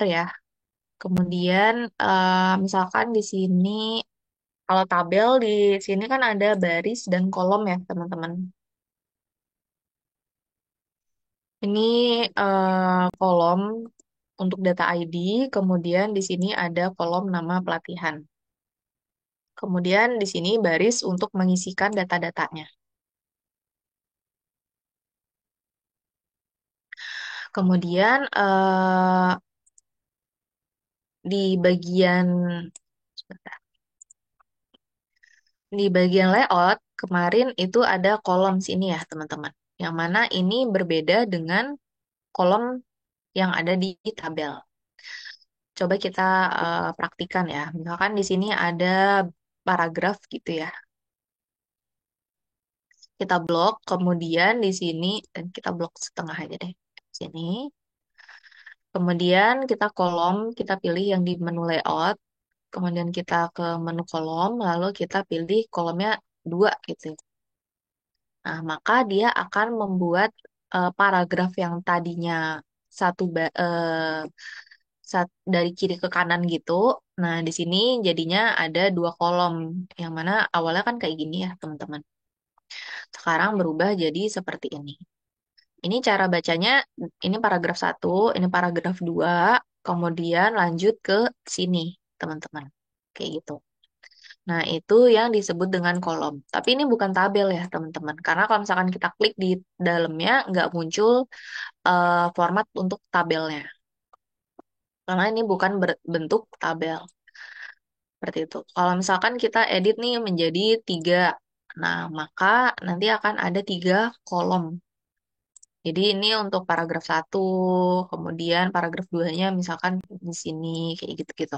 ya. Kemudian misalkan di sini kalau tabel di sini kan ada baris dan kolom ya teman-teman. Ini kolom untuk data ID, kemudian di sini ada kolom nama pelatihan. Kemudian di sini baris untuk mengisikan data-datanya. Kemudian di bagian sebentar. Di bagian layout kemarin itu ada kolom sini ya teman-teman. Yang mana ini berbeda dengan kolom yang ada di tabel. Coba kita praktikan ya. Misalkan di sini ada paragraf gitu ya. Kita blok, kemudian di sini dan kita blok setengah aja deh. Sini. Kemudian kita kolom, kita pilih yang di menu layout. Kemudian kita ke menu kolom, lalu kita pilih kolomnya dua gitu. Nah, maka dia akan membuat paragraf yang tadinya satu dari kiri ke kanan gitu. Nah, di sini jadinya ada dua kolom, yang mana awalnya kan kayak gini ya, teman-teman. Sekarang berubah jadi seperti ini. Ini cara bacanya, ini paragraf satu, ini paragraf dua, kemudian lanjut ke sini, teman-teman. Kayak gitu. Nah, itu yang disebut dengan kolom. Tapi ini bukan tabel ya, teman-teman. Karena kalau misalkan kita klik di dalamnya, nggak muncul format untuk tabelnya. Karena ini bukan bentuk tabel. Seperti itu. Kalau misalkan kita edit nih menjadi tiga, nah maka nanti akan ada tiga kolom. Jadi ini untuk paragraf satu, kemudian paragraf duanya misalkan di sini kayak gitu-gitu.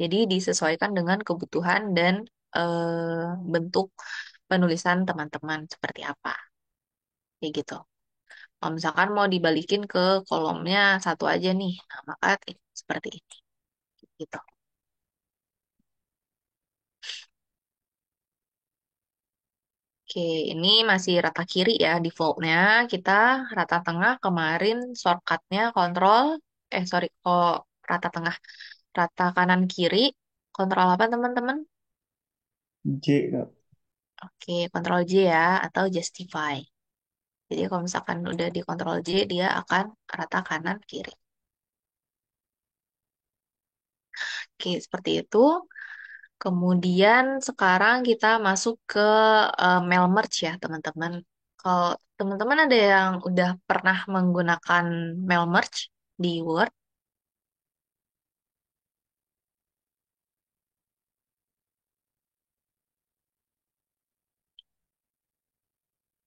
Jadi disesuaikan dengan kebutuhan dan bentuk penulisan teman-teman seperti apa, kayak gitu. Kalau misalkan mau dibalikin ke kolomnya satu aja nih, nah maka seperti ini, gitu. Oke, ini masih rata kiri ya defaultnya. Kita rata tengah kemarin shortcutnya kontrol, sorry, kok rata tengah, rata kanan kiri, kontrol apa teman-teman? J, Kak. Oke, kontrol J ya, atau justify. Jadi kalau misalkan udah di kontrol J, dia akan rata kanan kiri. Oke, seperti itu. Kemudian sekarang kita masuk ke mail merge ya teman-teman. Kalau teman-teman ada yang udah pernah menggunakan mail merge di Word,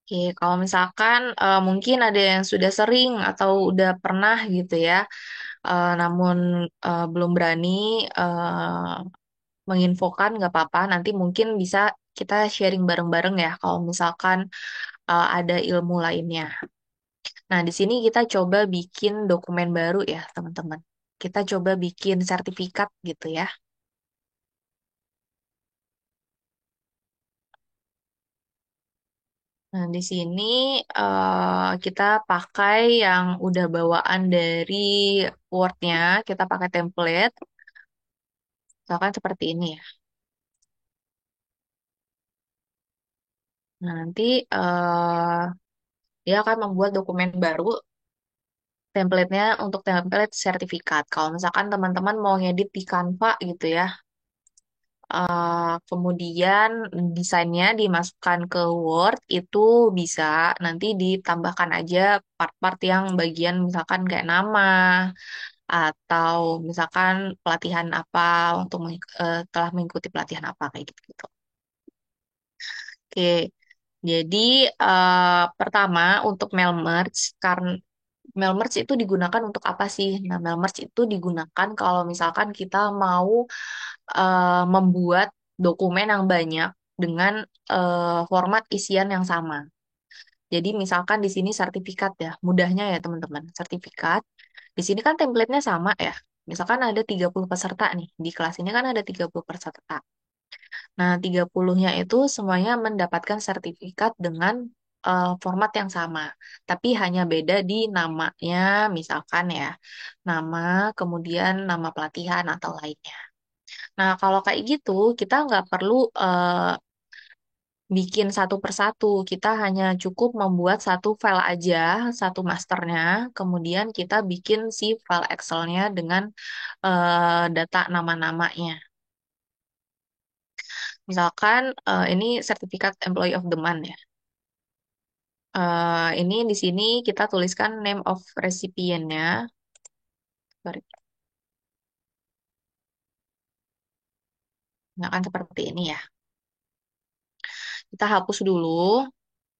oke, kalau misalkan mungkin ada yang sudah sering atau udah pernah gitu ya, namun belum berani menginfokan nggak apa-apa. Nanti mungkin bisa kita sharing bareng-bareng ya kalau misalkan ada ilmu lainnya. Nah, di sini kita coba bikin dokumen baru ya, teman-teman. Kita coba bikin sertifikat gitu ya. Nah, di sini kita pakai yang udah bawaan dari Word-nya, kita pakai template, misalkan seperti ini ya. Nah, nanti dia akan membuat dokumen baru, template-nya untuk template sertifikat. Kalau misalkan teman-teman mau ngedit di Canva gitu ya, kemudian desainnya dimasukkan ke Word itu bisa nanti ditambahkan aja part-part yang bagian misalkan kayak nama atau misalkan pelatihan apa untuk telah mengikuti pelatihan apa kayak gitu-gitu. Oke, jadi pertama untuk mail merge karena mail merge itu digunakan untuk apa sih? Nah, mail merge itu digunakan kalau misalkan kita mau membuat dokumen yang banyak dengan format isian yang sama. Jadi misalkan di sini sertifikat ya, mudahnya ya teman-teman, sertifikat. Di sini kan template-nya sama ya. Misalkan ada 30 peserta nih, di kelas ini kan ada 30 peserta. Nah, 30-nya itu semuanya mendapatkan sertifikat dengan format yang sama, tapi hanya beda di namanya, misalkan ya, nama, kemudian nama pelatihan atau lainnya. Nah, kalau kayak gitu, kita nggak perlu bikin satu persatu. Kita hanya cukup membuat satu file aja, satu masternya. Kemudian kita bikin si file Excel-nya dengan data nama-namanya. Misalkan ini sertifikat Employee of the Month ya. Ini di sini kita tuliskan name of recipient-nya. Sorry. Nah, kan seperti ini ya. Kita hapus dulu,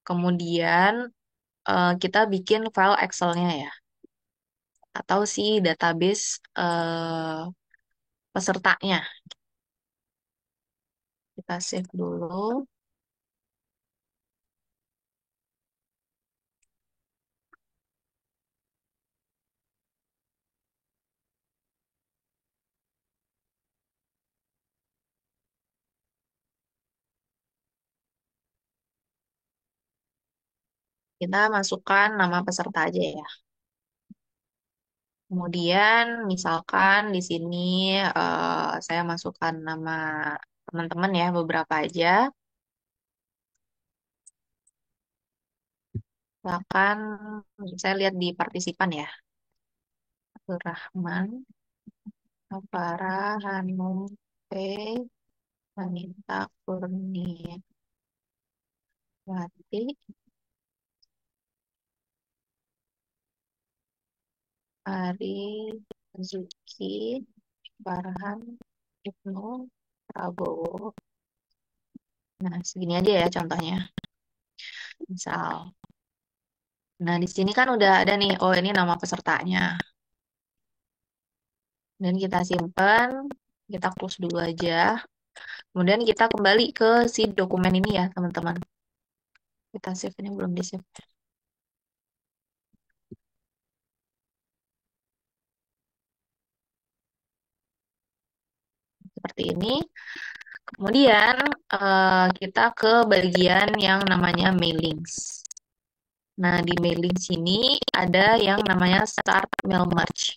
kemudian kita bikin file Excel-nya ya. Atau si database pesertanya. Kita save dulu. Kita masukkan nama peserta aja ya. Kemudian misalkan di sini saya masukkan nama teman-teman ya, beberapa aja. Misalkan saya lihat di partisipan ya. Abdurrahman, Farah, Hanum, P, Wanita, Kurniawati, Ari, Zuki, Farhan, Ibnu, Prabowo. Nah, segini aja ya contohnya. Misal. Nah, di sini kan udah ada nih, oh ini nama pesertanya. Dan kita simpan, kita close dulu aja. Kemudian kita kembali ke si dokumen ini ya, teman-teman. Kita save, ini belum di-save. Seperti ini. Kemudian kita ke bagian yang namanya mailings. Nah, di mailing sini ada yang namanya Start Mail Merge.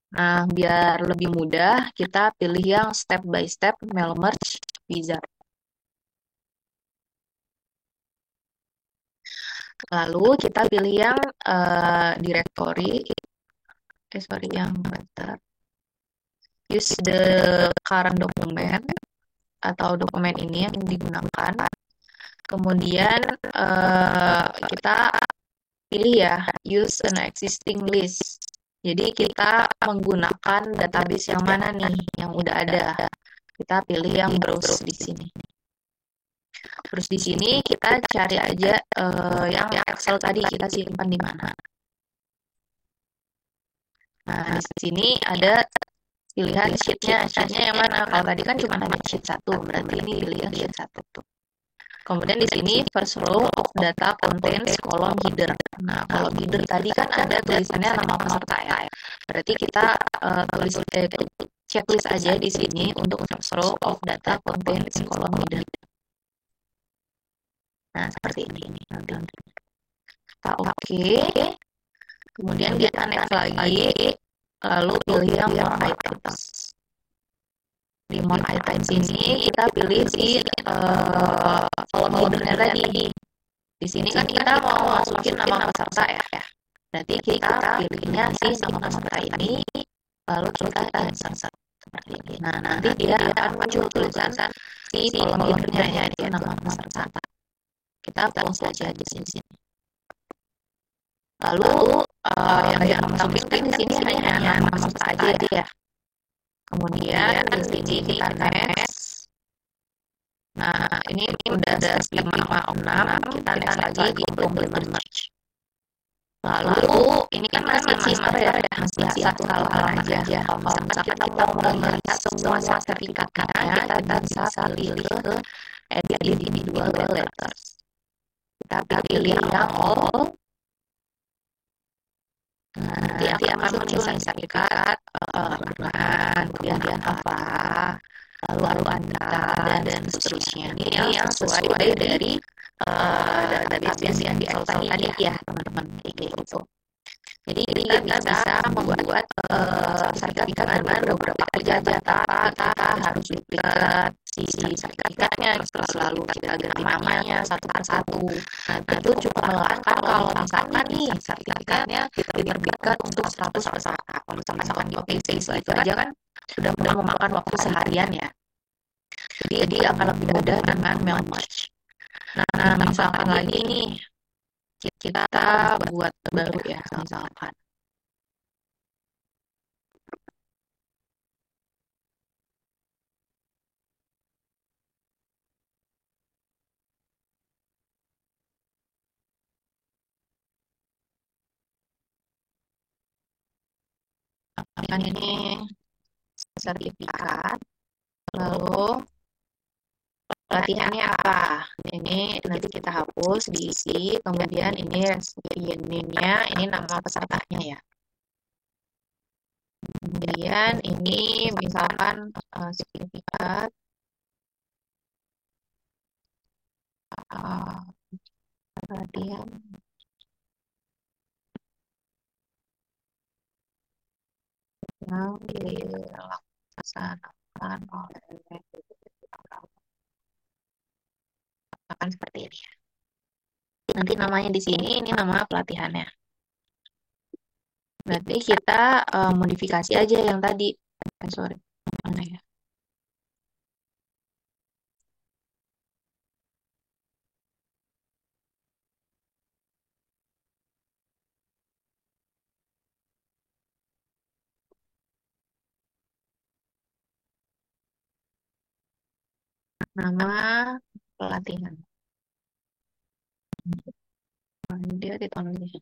Nah, biar lebih mudah, kita pilih yang step by step mail merge wizard. Lalu kita pilih yang directory, sorry, yang better. Use the current document atau dokumen ini yang digunakan. Kemudian kita pilih ya, use an existing list. Jadi kita menggunakan database yang mana nih, yang udah ada. Kita pilih yang browse di sini. Terus di sini kita cari aja yang Excel tadi kita simpan di mana. Nah, di sini ada pilihan sheet-nya. Sheet-nya yang mana? Kalau tadi kan cuma ada sheet 1, berarti ini pilih yang sheet 1 tuh. Kemudian di sini first row of data contains column header. Nah, kalau header tadi kan ada tulisannya nama peserta ya. Berarti kita tulis checklist aja di sini untuk first row of data contains column header. Nah, seperti ini. Kita oke. Kemudian kita next lagi. Lalu pilih yang more items. Di more items ini kita pilih si column header-nya tadi. Di sini kan kita mau masukin nama peserta ya. Berarti kita pilihnya si nama peserta ini, lalu kita insert seperti ini. Nah, nanti dia akan muncul tulisan si column header-nya ya, itu nama peserta. Kita close aja di sini. Lalu yang kita masukin di sini hanya nama peserta aja ya. Kemudian di sini kita next. Nah, ini udah ada step 5 kita next lagi di complement merge. Lalu ini kan masih master ya, masih satu halaman aja. Kalau misalkan kita mau melihat semua sertifikatnya, kita bisa pilih ke edit individual letters. Kita pilih yang all. Nah, nanti akan muncul sertifikat bulan, kemudian apa, lalu Anda, dan seterusnya. Ini yang sesuai dari database yang di Excel tadi ya teman-teman kayak gitu. Jadi kita bisa membuat sertifikat dengan beberapa aja data, kita harus duplikat si sertifikatnya gitu, selalu kita ganti namanya satu persatu. Nah, itu cukup melelahkan kalau misalkan nih sertifikatnya diterbitkan untuk 100 peserta. Kalau misalkan copy paste itu aja kan sudah memakan waktu seharian ya. Jadi akan lebih mudah dengan mail merge. Nah, misalkan lagi nih kita buat baru ya, misalkan. Kan ini sertifikat, lalu pelatihannya apa? Ini nanti kita hapus, diisi, kemudian ini recipient name-nya, ini nama pesertanya ya. Kemudian ini misalkan sertifikat uh, pelatihan yang dilaksanakan oleh akan seperti ini ya. Nanti namanya di sini, ini nama pelatihannya. Berarti kita modifikasi aja yang tadi. Sorry, mana ya? Nama pelatihan. Dia ditulis.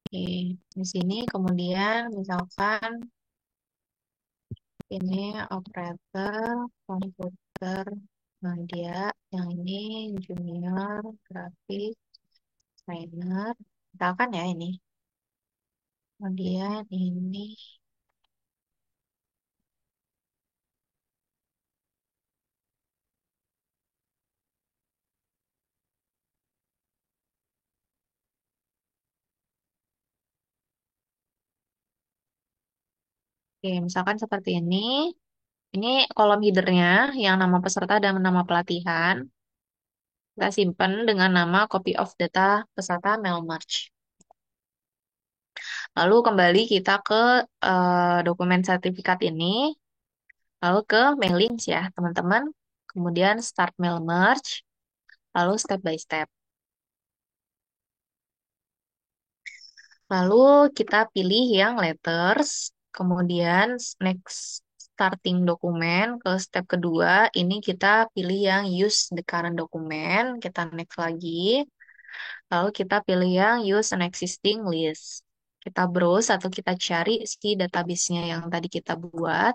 Oke, di sini kemudian misalkan ini operator komputer media, yang ini junior grafik designer, misalkan ya ini. Kemudian ini, oke, misalkan seperti ini. Ini kolom headernya yang nama peserta dan nama pelatihan. Kita simpan dengan nama copy of data peserta mail merge. Lalu kembali kita ke dokumen sertifikat ini, lalu ke mailings ya teman-teman. Kemudian start mail merge, lalu step by step. Lalu kita pilih yang letters, kemudian next starting dokumen ke step kedua, ini kita pilih yang use the current document, kita next lagi. Lalu kita pilih yang use an existing list. Kita browse atau kita cari si database-nya yang tadi kita buat,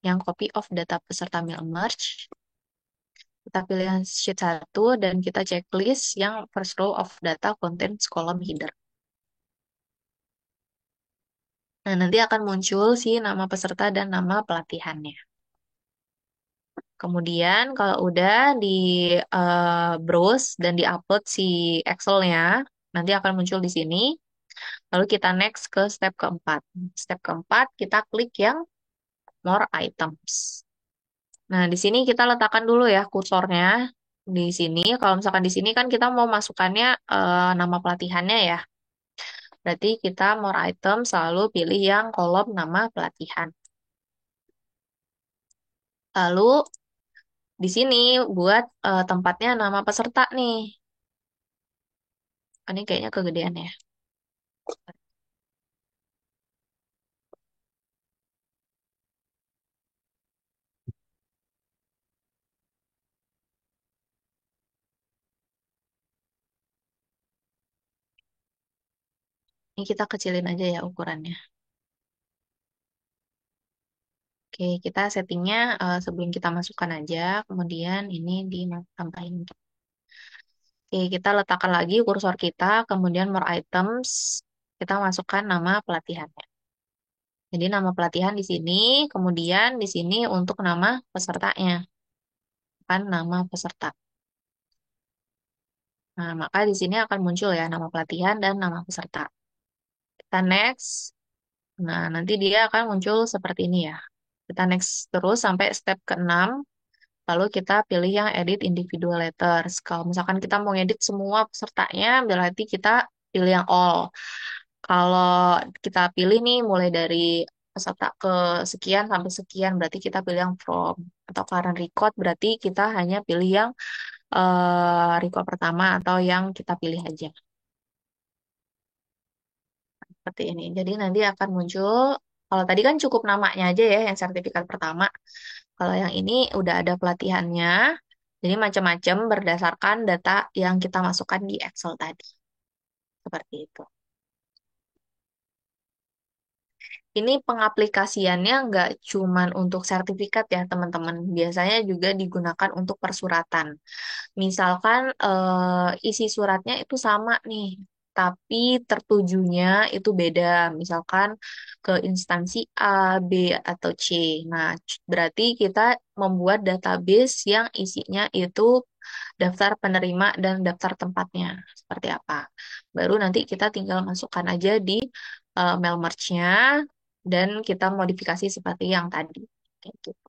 yang copy of data peserta mail merge. Kita pilih yang sheet 1 dan kita checklist yang first row of data contains column header. Nah, nanti akan muncul si nama peserta dan nama pelatihannya. Kemudian kalau udah di browse dan di-upload si Excel-nya, nanti akan muncul di sini. Lalu kita next ke step keempat. Step keempat, kita klik yang more items. Nah, di sini kita letakkan dulu ya kursornya. Di sini, kalau misalkan di sini kan kita mau masukkannya nama pelatihannya ya. Berarti kita more items selalu pilih yang kolom nama pelatihan. Lalu di sini buat tempatnya nama peserta nih. Ini kayaknya kegedean ya. Ini kita kecilin aja ya ukurannya. Oke, kita settingnya sebelum kita masukkan aja, kemudian ini ditambahin. Oke, kita letakkan lagi kursor kita, kemudian more items, kita masukkan nama pelatihannya. Jadi nama pelatihan di sini, kemudian di sini untuk nama pesertanya, kan nama peserta. Nah, maka di sini akan muncul ya nama pelatihan dan nama peserta. Kita next. Nah, nanti dia akan muncul seperti ini ya. Kita next terus sampai step ke-6. Lalu kita pilih yang edit individual letters. Kalau misalkan kita mau edit semua pesertanya, berarti kita pilih yang all. Kalau kita pilih nih mulai dari peserta ke sekian sampai sekian, berarti kita pilih yang from. Atau current record, berarti kita hanya pilih yang record pertama atau yang kita pilih aja. Seperti ini. Jadi nanti akan muncul, kalau tadi kan cukup namanya aja ya yang sertifikat pertama. Kalau yang ini udah ada pelatihannya, jadi macam-macam berdasarkan data yang kita masukkan di Excel tadi. Seperti itu. Ini pengaplikasiannya nggak cuman untuk sertifikat ya teman-teman. Biasanya juga digunakan untuk persuratan. Misalkan isi suratnya itu sama nih, tapi tertujunya itu beda. Misalkan ke instansi A, B, atau C. Nah, berarti kita membuat database yang isinya itu daftar penerima dan daftar tempatnya. Seperti apa. Baru nanti kita tinggal masukkan aja di mail merge-nya dan kita modifikasi seperti yang tadi. Kayak gitu.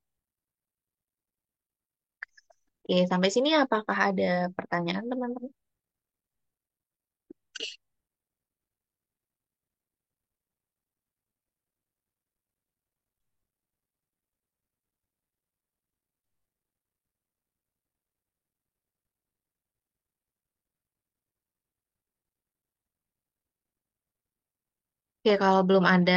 Oke, sampai sini apakah ada pertanyaan teman-teman? Oke, kalau belum ada,